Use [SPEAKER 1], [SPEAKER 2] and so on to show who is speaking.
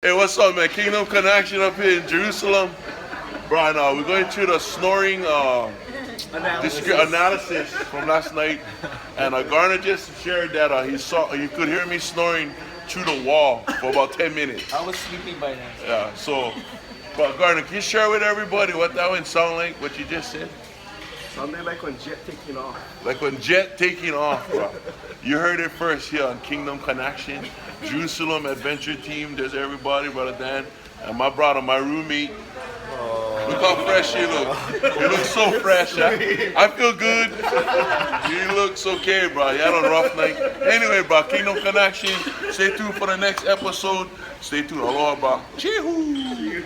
[SPEAKER 1] Hey, what's up, man? Kingdom Connection up here in Jerusalem. Brian, we're going through the snoring analysis from last night. And Garner just shared that he could hear me snoring through the wall for about 10 minutes.
[SPEAKER 2] I was sleeping by then.
[SPEAKER 1] Yeah, so, but Garner, can you share with everybody what that would sound like, what you just said?
[SPEAKER 3] Sounded like when jet taking off.
[SPEAKER 1] Like when jet taking off, bro. You heard it first here on Kingdom Connection. Jerusalem Adventure Team, there's everybody, Brother Dan. And my brother, my roommate. Look how fresh he looks. He looks so fresh. I feel good. He looks okay, bro. He had a rough night. Anyway, bro, Kingdom Connection. Stay tuned for the next episode. Stay tuned. Aloha, bro. Chee-hoo.